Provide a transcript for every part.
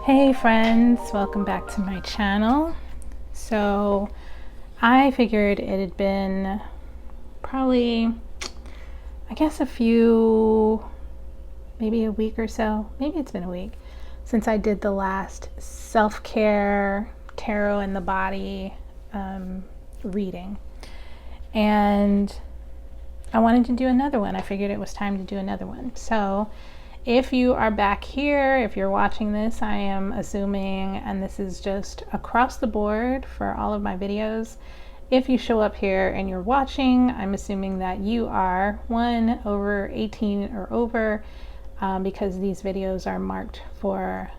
Hey friends, welcome back to my channel. So I figured it had been probably, I guess maybe a week or so, maybe it's been a week since I did the last self-care tarot in the body reading, and I wanted to do another one. I figured it was time to do another one. So if you are back here, if you're watching this, I am assuming, and this is just across the board for all of my videos, if you show up here and you're watching, I'm assuming that you are over 18 or over, because these videos are marked for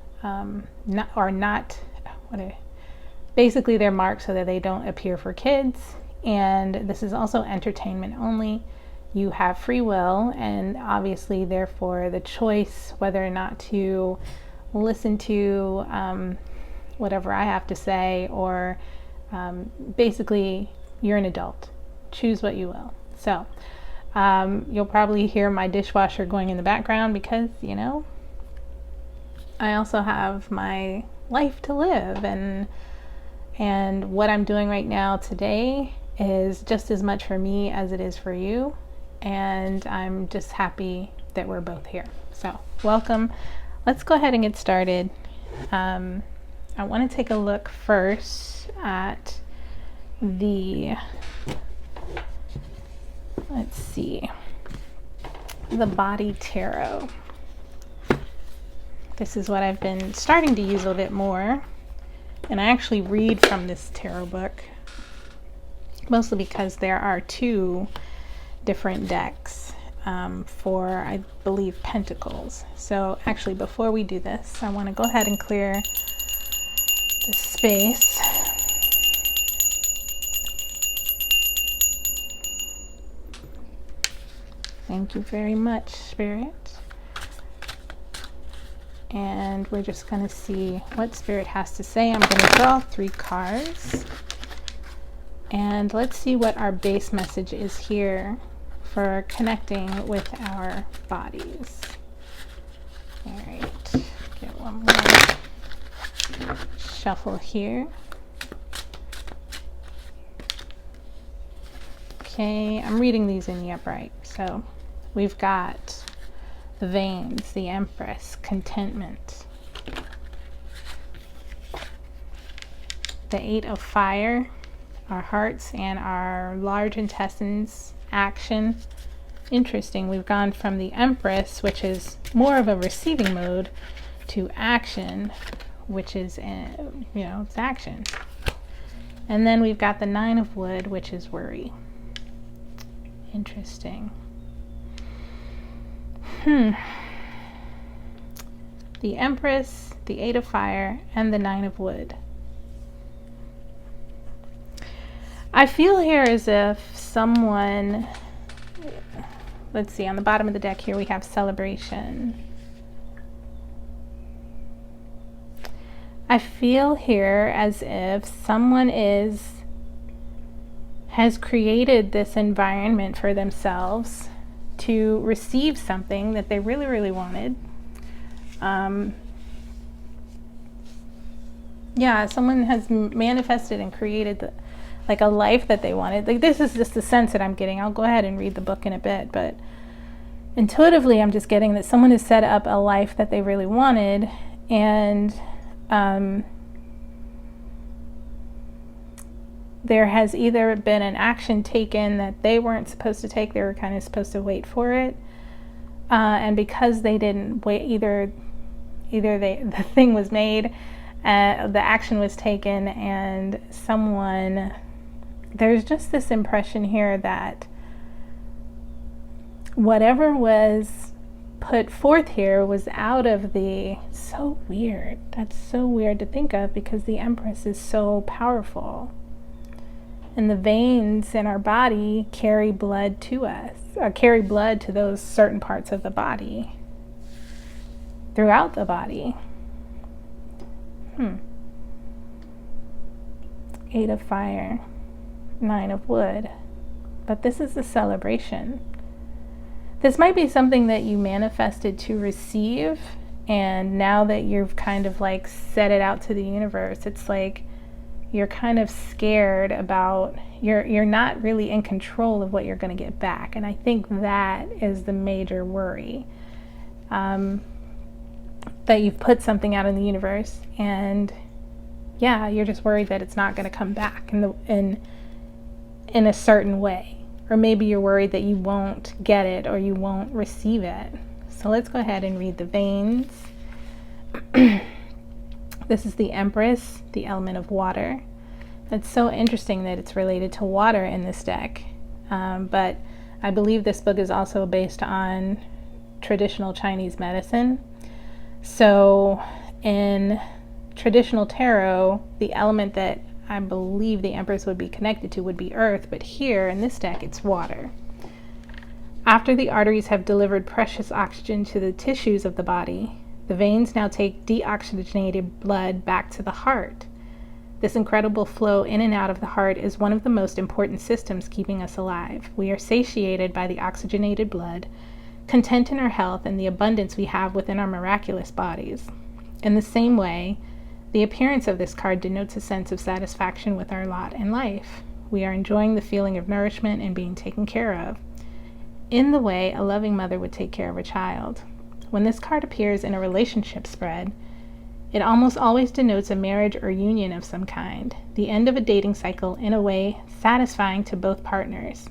basically they're marked so that they don't appear for kids, and this is also entertainment only. You have free will, and obviously therefore the choice whether or not to listen to whatever I have to say, or basically you're an adult. Choose what you will. So you'll probably hear my dishwasher going in the background because, you know, I also have my life to live, and what I'm doing right now today is just as much for me as it is for you. And I'm just happy that we're both here. So welcome. Let's go ahead and get started. I want to take a look first at the body tarot. This is what I've been starting to use a little bit more, and I actually read from this tarot book mostly because there are two different decks for, I believe, pentacles. So actually, before we do this, I want to go ahead and clear the space. Thank you very much, Spirit. And we're just going to see what Spirit has to say. I'm going to draw 3 cards. And let's see what our base message is here for connecting with our bodies. All right, get one more shuffle here. Okay, I'm reading these in the upright. So we've got the veins, the Empress, contentment, the 8 of fire, our hearts and our large intestines, action. Interesting, we've gone from the Empress, which is more of a receiving mode, to action, which is, it's action. And then we've got the 9 of wood, which is worry. Interesting. The Empress, the 8 of fire, and the 9 of wood. I feel here as if someone, let's see, on the bottom of the deck here we have celebration. I feel here as if someone has created this environment for themselves to receive something that they really, really wanted. Someone has manifested and created like a life that they wanted. Like, this is just the sense that I'm getting. I'll go ahead and read the book in a bit, but intuitively I'm just getting that someone has set up a life that they really wanted, and there has either been an action taken that they weren't supposed to take. They were kind of supposed to wait for it, and because they didn't wait, either the thing was made, the action was taken, and there's just this impression here that whatever was put forth here was out of the, so weird. That's so weird to think of, because the Empress is so powerful. And the veins in our body carry blood to us, or carry blood to those certain parts of the body, throughout the body. 8 of fire, 9 of wood. But this is a celebration. This might be something that you manifested to receive, And now that you've kind of like set it out to the universe, it's like you're kind of scared about, you're not really in control of what you're going to get back. And I think that is the major worry, that you've put something out in the universe, and yeah, you're just worried that it's not going to come back in a certain way. Or maybe you're worried that you won't get it or you won't receive it. So let's go ahead and read the veins. This is the Empress, the element of water. It's so interesting that it's related to water in this deck. But I believe this book is also based on traditional Chinese medicine. So in traditional tarot, the element that I believe the Empress would be connected to would be earth, but here in this deck it's water. After the arteries have delivered precious oxygen to the tissues of the body, the veins now take deoxygenated blood back to the heart. This incredible flow in and out of the heart is one of the most important systems keeping us alive. We are satiated by the oxygenated blood, content in our health and the abundance we have within our miraculous bodies. In the same way, the appearance of this card denotes a sense of satisfaction with our lot in life. We are enjoying the feeling of nourishment and being taken care of, in the way a loving mother would take care of a child. When this card appears in a relationship spread, it almost always denotes a marriage or union of some kind, the end of a dating cycle in a way satisfying to both partners.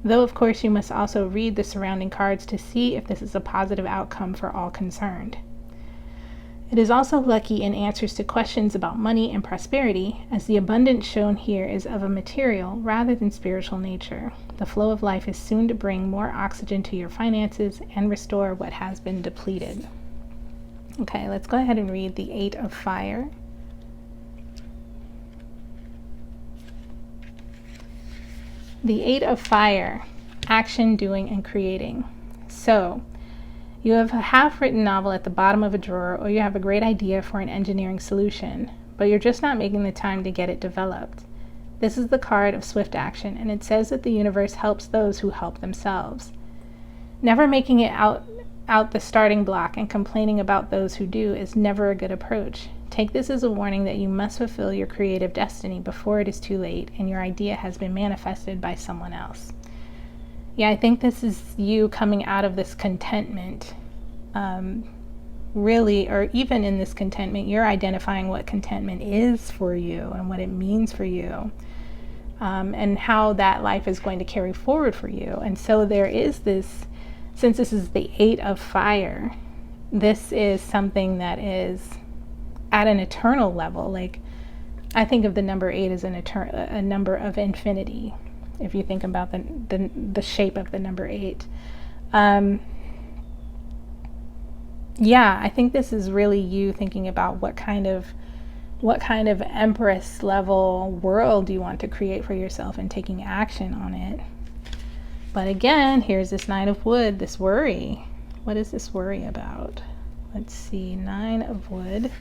Though, of course, you must also read the surrounding cards to see if this is a positive outcome for all concerned. It is also lucky in answers to questions about money and prosperity, as the abundance shown here is of a material rather than spiritual nature. The flow of life is soon to bring more oxygen to your finances and restore what has been depleted. Okay, let's go ahead and read the Eight of Fire. The Eight of Fire, action, doing, and creating. So, you have a half-written novel at the bottom of a drawer, or you have a great idea for an engineering solution, but you're just not making the time to get it developed. This is the card of swift action, and it says that the universe helps those who help themselves. Never making it out the starting block and complaining about those who do is never a good approach. Take this as a warning that you must fulfill your creative destiny before it is too late and your idea has been manifested by someone else. Yeah, I think this is you coming out of this contentment, really, or even in this contentment, you're identifying what contentment is for you and what it means for you, and how that life is going to carry forward for you. And so there is this, since this is the Eight of Fire, this is something that is at an eternal level. Like, I think of the number 8 as a number of infinity. If you think about the shape of the number 8. Yeah, I think this is really you thinking about what kind of Empress level world you want to create for yourself and taking action on it. But again, here's this Nine of Wood, this worry. What is this worry about? Let's see, Nine of Wood.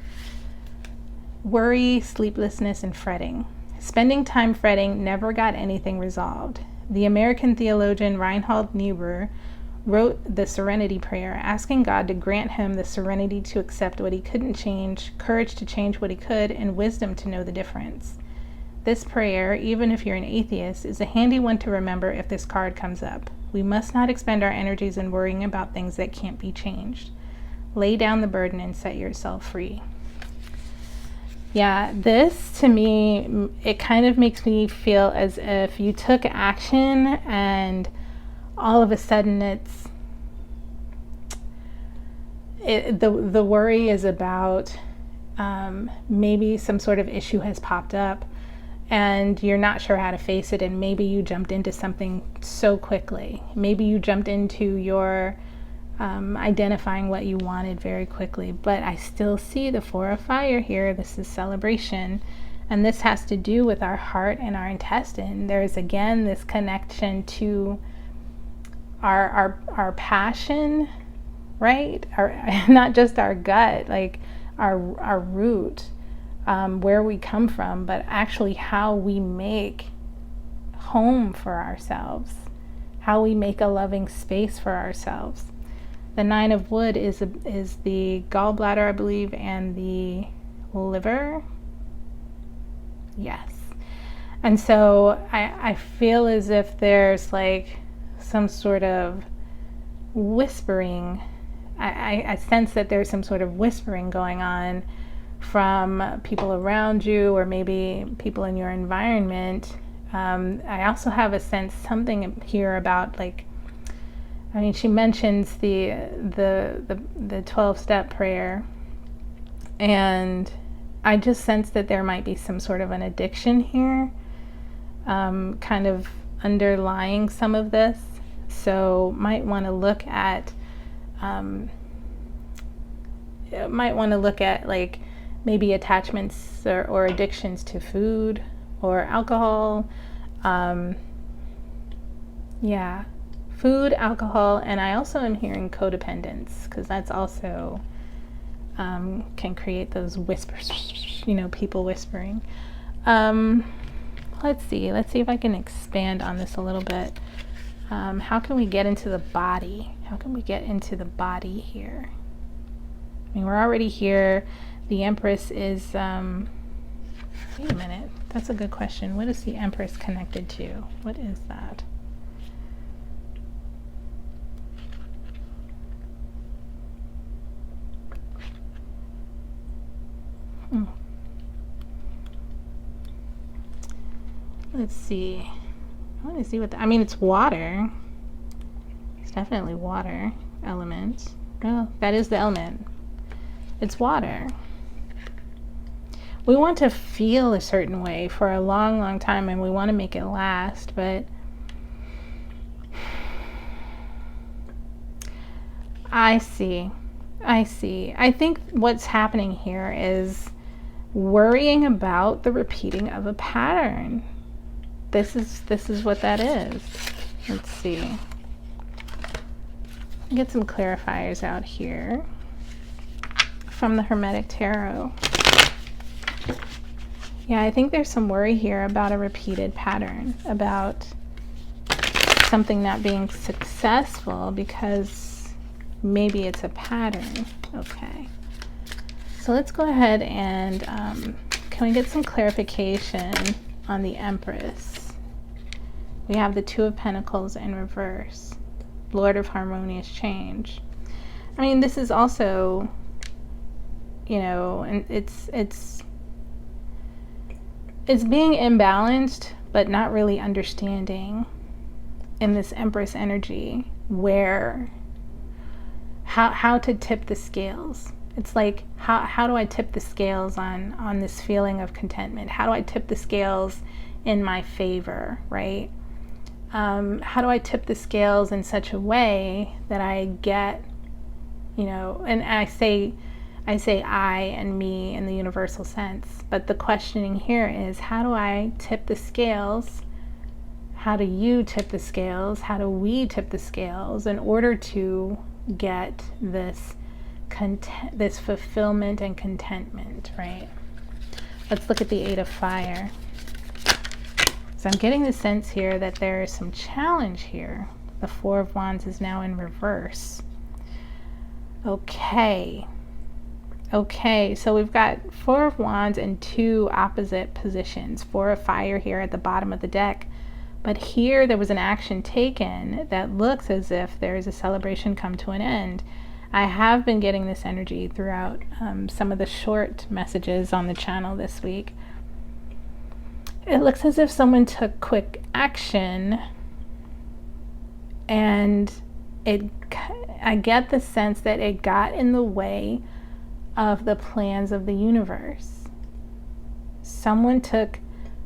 Worry, sleeplessness, and fretting. Spending time fretting never got anything resolved. The American theologian Reinhold Niebuhr wrote the Serenity Prayer, asking God to grant him the serenity to accept what he couldn't change, courage to change what he could, and wisdom to know the difference. This prayer, even if you're an atheist, is a handy one to remember if this card comes up. We must not expend our energies in worrying about things that can't be changed. Lay down the burden and set yourself free. Yeah, this to me, it kind of makes me feel as if you took action and all of a sudden the worry is about maybe some sort of issue has popped up and you're not sure how to face it, and maybe you jumped into something so quickly. Maybe you jumped into your identifying what you wanted very quickly, but I still see the Four of Fire here. This is celebration, and this has to do with our heart and our intestine. There's again this connection to our passion, right? Not just our gut, like our root, where we come from, but actually how we make home for ourselves, how we make a loving space for ourselves. The Nine of Wood is the gallbladder, I believe, and the liver. Yes. And so I feel as if there's like some sort of whispering. I sense that there's some sort of whispering going on from people around you, or maybe people in your environment. I also have a sense something here about, like, I mean, she mentions the 12-step prayer, and I just sense that there might be some sort of an addiction here, kind of underlying some of this. So might want to look at like maybe attachments or addictions to food or alcohol. Yeah, food, alcohol, and I also am hearing codependence, because that's also can create those whispers, you know, people whispering. Let's see if I can expand on this a little bit. How can we get into the body? How can we get into the body here? I mean, we're already here. The Empress is, wait a minute, that's a good question. What is the Empress connected to? What is that? Let's see. I want to see what I mean, it's water. It's definitely water element. Oh, that is the element. It's water. We want to feel a certain way for a long, long time, and we want to make it last, but I see. I think what's happening here is worrying about the repeating of a pattern. This is what that is. Let's see. Get some clarifiers out here from the Hermetic Tarot. Yeah, I think there's some worry here about a repeated pattern, about something not being successful because maybe it's a pattern. Okay. So let's go ahead and can we get some clarification on the Empress? We have the Two of Pentacles in reverse, Lord of Harmonious Change. I mean, this is also, you know, and it's being imbalanced, but not really understanding in this Empress energy where how to tip the scales. It's like, how do I tip the scales on this feeling of contentment? How do I tip the scales in my favor, right? How do I tip the scales in such a way that I get, you know, and I say I and me in the universal sense, but the questioning here is, how do I tip the scales? How do you tip the scales? How do we tip the scales in order to get this this fulfillment and contentment, right? Let's look at the Eight of Fire. So I'm getting the sense here that there is some challenge here. The Four of Wands is now in reverse. Okay, so we've got Four of Wands in two opposite positions. Four of Fire here at the bottom of the deck. But here there was an action taken that looks as if there is a celebration come to an end. I have been getting this energy throughout some of the short messages on the channel this week. It looks as if someone took quick action, and I get the sense that it got in the way of the plans of the universe. Someone took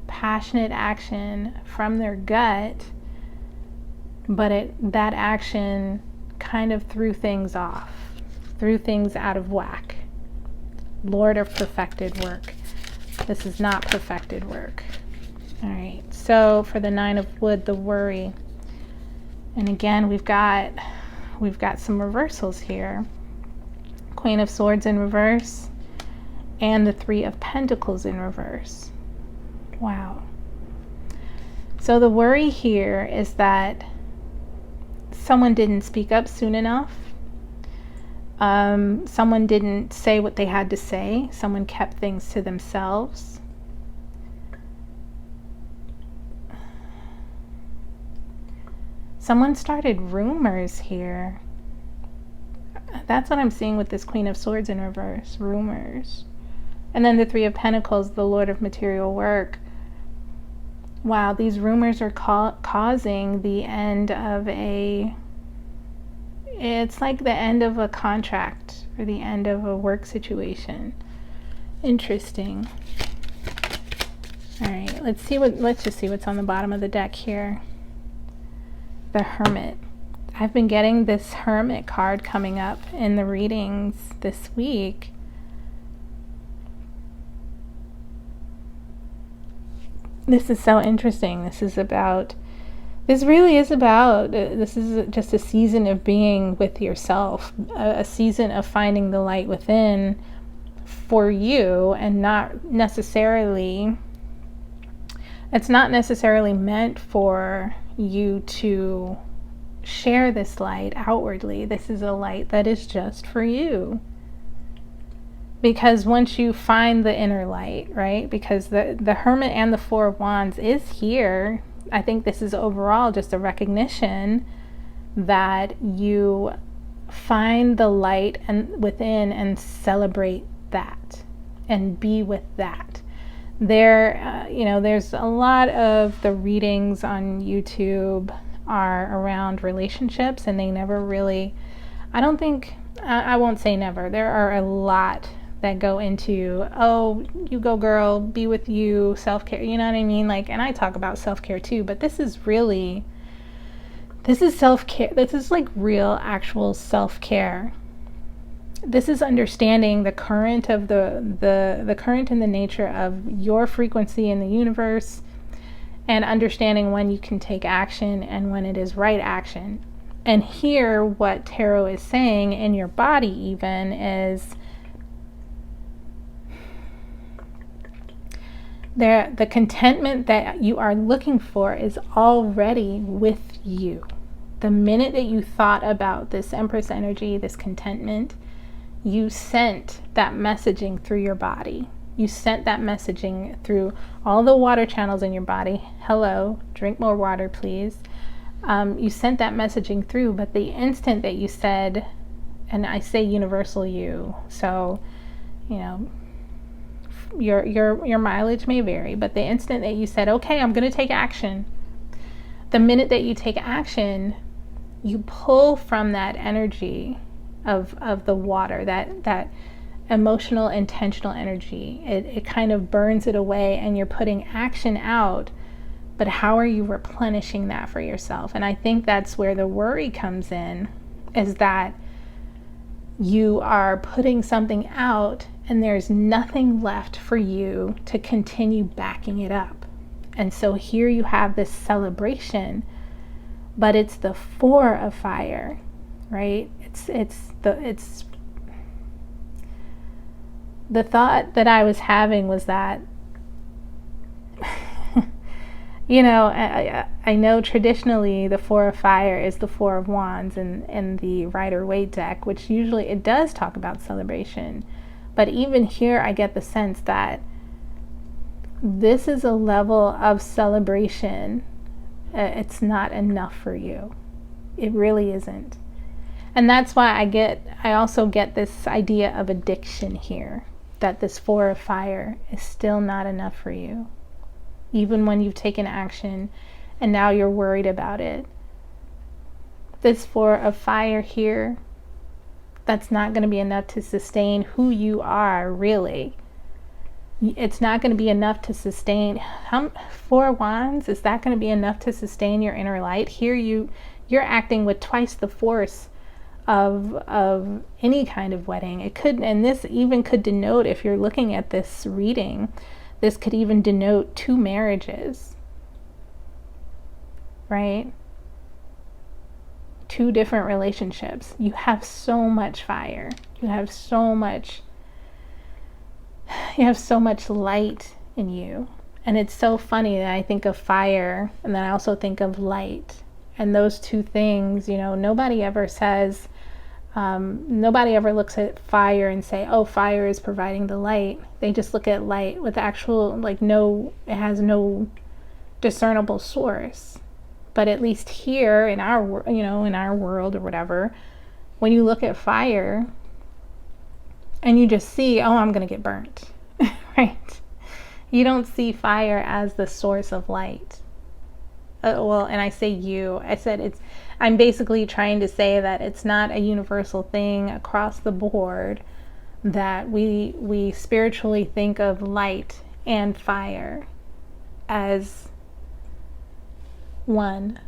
passionate action from their gut, but that action kind of threw things off, threw things out of whack. Lord of perfected work. This is not perfected work. All right, so for the Nine of Wood, the worry. And again, we've got some reversals here. Queen of Swords in reverse and the Three of Pentacles in reverse. Wow. So the worry here is that someone didn't speak up soon enough. Someone didn't say what they had to say. Someone kept things to themselves. Someone started rumors here. That's what I'm seeing with this Queen of Swords in reverse, rumors. And then the Three of Pentacles, the Lord of Material Work. Wow, these rumors are causing the end of it's like the end of a contract or the end of a work situation. Interesting. All right, let's just see what's on the bottom of the deck here. The Hermit. I've been getting this Hermit card coming up in the readings this week. This is so interesting. This is just a season of being with yourself, a season of finding the light within for you, and it's not necessarily meant for you to share this light outwardly. This is a light that is just for you. Because once you find the inner light, right? Because the Hermit and the Four of Wands is here. I think this is overall just a recognition that you find the light within and celebrate that and be with that. There's a lot of the readings on YouTube are around relationships, and they never really, I won't say never, there are a lot that go into, oh, you go girl, be with you, self-care, you know what I mean? Like, and I talk about self-care too, but this is self-care. This is like real, actual self-care. This is understanding the current of the current and the nature of your frequency in the universe, and understanding when you can take action and when it is right action. And here, what Tarot is saying in your body even is the contentment that you are looking for is already with you. The minute that you thought about this Empress energy, this contentment, you sent that messaging through your body. You sent that messaging through all the water channels in your body. Hello, drink more water, please. You sent that messaging through, but the instant that you said, and I say universal you, so, you know, your mileage may vary, but the instant that you said, okay, I'm going to take action, the minute that you take action, you pull from that energy of the water, that emotional, intentional energy. It kind of burns it away, and you're putting action out. But how are you replenishing that for yourself? And I think that's where the worry comes in, is that you are putting something out and there's nothing left for you to continue backing it up. And so here you have this celebration, but it's the Four of Fire, right? It's the thought that I was having was that, you know, I know traditionally the Four of Fire is the Four of Wands in the Rider-Waite deck, which usually it does talk about celebration. But even here I get the sense that this is a level of celebration. It's not enough for you. It really isn't. And that's why I also get this idea of addiction here, that this Four of Fire is still not enough for you. Even when you've taken action and now you're worried about it. This Four of Fire here, that's not going to be enough to sustain who you are, really. It's not going to be enough to sustain. Four of Wands, is that going to be enough to sustain your inner light? Here you're acting with twice the force of any kind of wedding. It could, and this even could denote, if you're looking at this reading, this could even denote 2 marriages, right? 2 different relationships. You have so much fire. You have so much light in you. And it's so funny that I think of fire and then I also think of light. And those 2 things, you know, nobody ever says, Nobody ever looks at fire and say, oh, fire is providing the light. They just look at light with actual, like, it has no discernible source. But at least here in our, in our world or whatever, when you look at fire and you just see, oh, I'm going to get burnt, right? You don't see fire as the source of light. And I say I said I'm basically trying to say that it's not a universal thing across the board that we spiritually think of light and fire as one.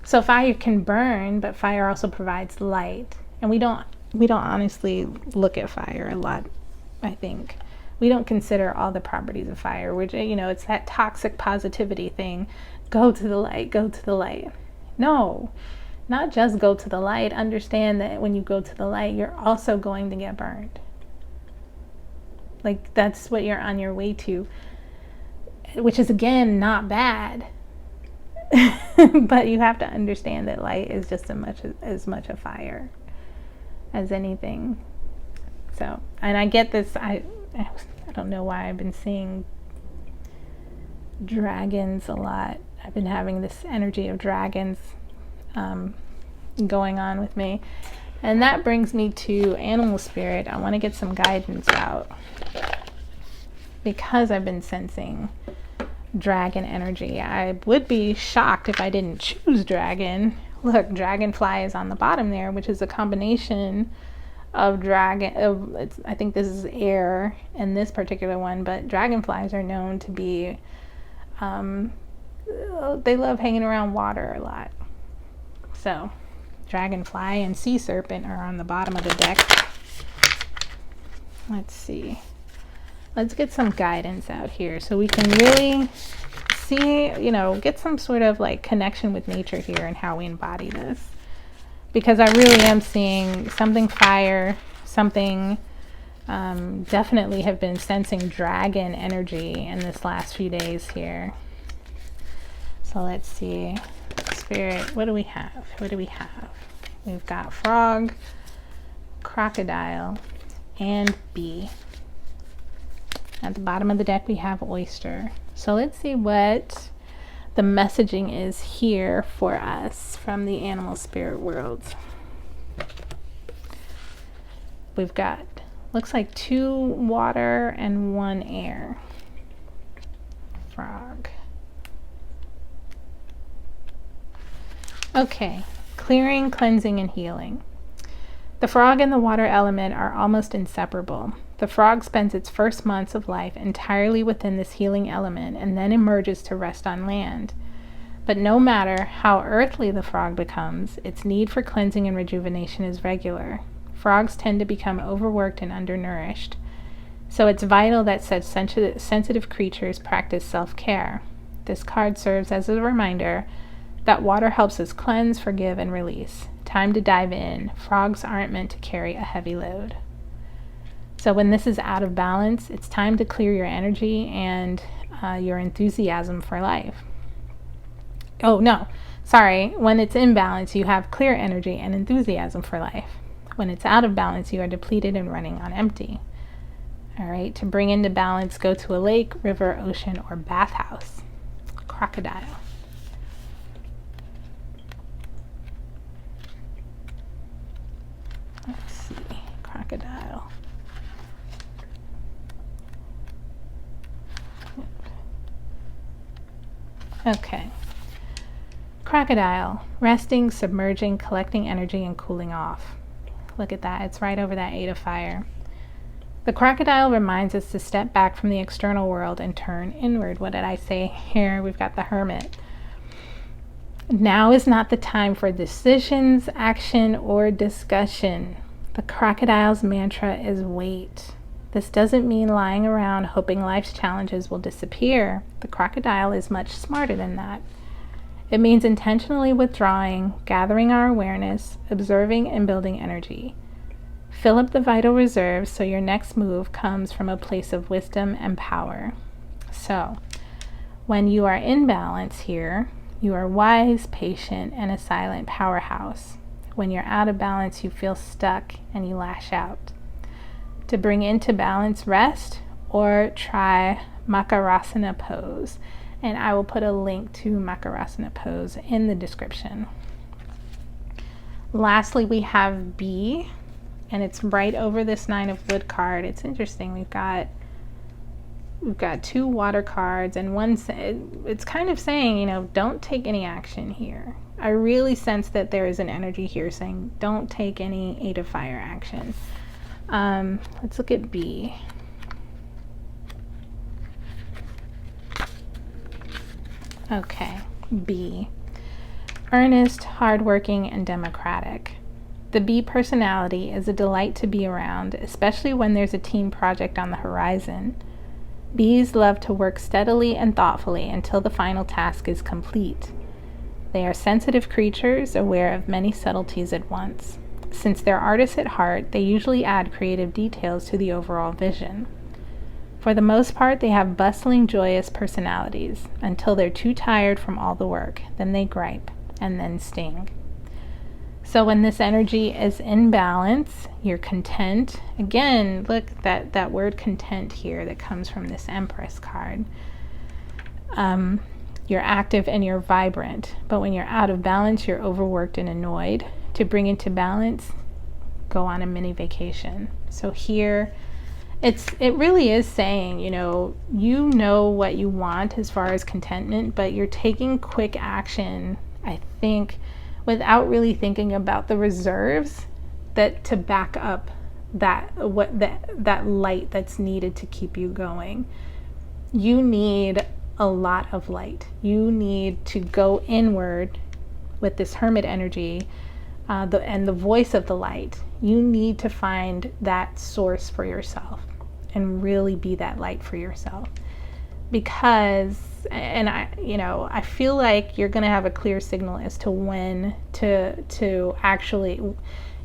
So fire can burn, but fire also provides light. And we don't honestly look at fire a lot, I think. We don't consider all the properties of fire, which, it's that toxic positivity thing. Go to the light, go to the light. No, not just go to the light. Understand that when you go to the light, you're also going to get burned. Like, that's what you're on your way to, which is, again, not bad. But you have to understand that light is just as much a fire as anything. So, and I get this, I don't know why I've been seeing dragons a lot. I've been having this energy of dragons going on with me. And that brings me to animal spirit. I want to get some guidance out because I've been sensing dragon energy. I would be shocked if I didn't choose dragon. Look, dragonfly is on the bottom there, which is a combination of I think this is air in this particular one, but dragonflies are known to be they love hanging around water a lot. So dragonfly and sea serpent are on the bottom of the deck. Let's see, let's get some guidance out here so we can really see, get some sort of like connection with nature here and how we embody this. Because I really am seeing something fire, something, definitely have been sensing dragon energy in this last few days here. So let's see. Spirit, what do we have? What do we have? We've got frog, crocodile, and bee. At the bottom of the deck we have oyster. So let's see what the messaging is here for us from the animal spirit world. We've got, looks like 2 water and 1 air. Frog. Okay, clearing, cleansing, and healing. The frog and the water element are almost inseparable. The frog spends its first months of life entirely within this healing element and then emerges to rest on land. But no matter how earthly the frog becomes, its need for cleansing and rejuvenation is regular. Frogs tend to become overworked and undernourished. So it's vital that such sensitive creatures practice self-care. This card serves as a reminder that water helps us cleanse, forgive, and release. Time to dive in. Frogs aren't meant to carry a heavy load. So when this is out of balance, it's time to clear your energy and your enthusiasm for life. Oh, no, sorry. When it's in balance, you have clear energy and enthusiasm for life. When it's out of balance, you are depleted and running on empty. All right, to bring into balance, go to a lake, river, ocean, or bathhouse. Crocodile. Let's see, crocodile. Okay. Crocodile, resting, submerging, collecting energy, and cooling off. Look at that, it's right over that 8 of fire. The crocodile reminds us to step back from the external world and turn inward. What did I say here? We've got the hermit. Now is not the time for decisions, action, or discussion. The crocodile's mantra is wait. This doesn't mean lying around hoping life's challenges will disappear. The crocodile is much smarter than that. It means intentionally withdrawing, gathering our awareness, observing, and building energy. Fill up the vital reserves so your next move comes from a place of wisdom and power. So, when you are in balance here, you are wise, patient, and a silent powerhouse. When you're out of balance, you feel stuck and you lash out. To bring into balance, rest or try Makarasana pose. And I will put a link to Makarasana pose in the description. Lastly, we have B, and it's right over this 9 of wood card. It's interesting. We've got 2 water cards, and one, it's kind of saying, you know, don't take any action here. I really sense that there is an energy here saying don't take any 8 of fire action. Let's look at B. Okay, B. Earnest, hardworking, and democratic. The B personality is a delight to be around, especially when there's a team project on the horizon. Bees love to work steadily and thoughtfully until the final task is complete. They are sensitive creatures, aware of many subtleties at once. Since they're artists at heart, they usually add creative details to the overall vision. For the most part, they have bustling, joyous personalities until they're too tired from all the work. Then they gripe and then sting. So when this energy is in balance, you're content. Again, look, that word content here that comes from this Empress card. You're active and you're vibrant. But when you're out of balance, you're overworked and annoyed. To bring into balance, go on a mini vacation. So here, it really is saying, you know what you want as far as contentment, but you're taking quick action, I think, without really thinking about the reserves that to back up that light that's needed to keep you going. You need a lot of light. You need to go inward with this hermit energy, and the voice of the light. You need to find that source for yourself and really be that light for yourself. Because, and I feel like you're going to have a clear signal as to when to actually,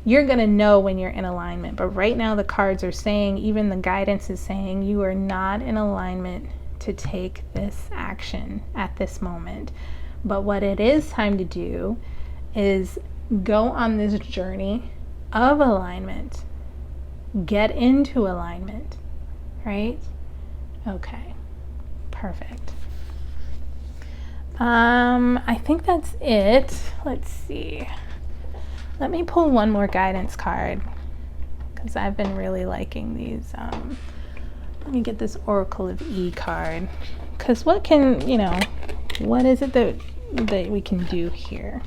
you're going to know when you're in alignment. But right now the cards are saying, even the guidance is saying, you are not in alignment to take this action at this moment. But what it is time to do is go on this journey of alignment. Get into alignment, right? Okay, perfect. I think that's it. Let's see. Let me pull one more guidance card because I've been really liking these. Let me get this Oracle of E card, because what is it that we can do here?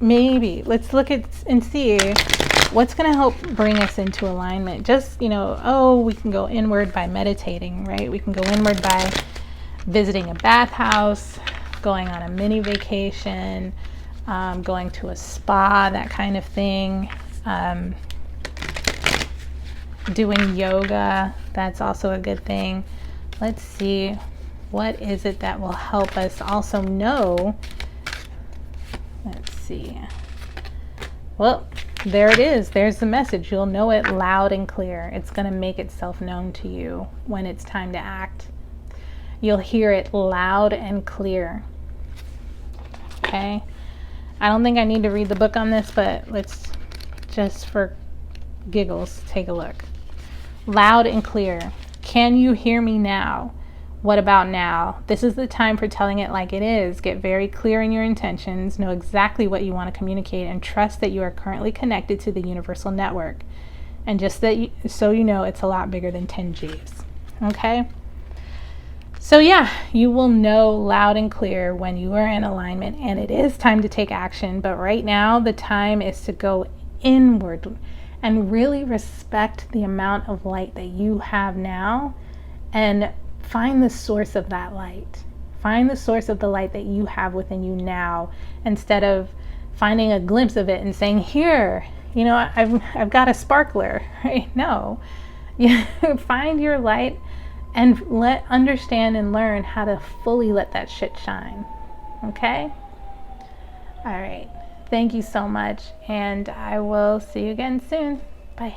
Maybe let's look at and see what's going to help bring us into alignment. Just, we can go inward by meditating, right? We can go inward by visiting a bathhouse, going on a mini vacation, going to a spa, that kind of thing. Doing yoga, that's also a good thing. Let's see, what is it that will help us also know? Let's see. Well, there it is. There's the message. You'll know it loud and clear. It's going to make itself known to you when it's time to act. You'll hear it loud and clear. Okay? I don't think I need to read the book on this, but let's just for giggles take a look. Loud and clear. Can you hear me now? What about now? This is the time for telling it like it is. Get very clear in your intentions, know exactly what you want to communicate, and trust that you are currently connected to the universal network. And just that so you know it's a lot bigger than 10 Gs. Okay? So yeah, you will know loud and clear when you are in alignment, and it is time to take action. But right now, the time is to go inward and really respect the amount of light that you have now, and find the source of that light. Find the source of the light that you have within you now, instead of finding a glimpse of it and saying, here, I've got a sparkler, right? No. Find your light and understand and learn how to fully let that shit shine. Okay? All right. Thank you so much, and I will see you again soon. Bye.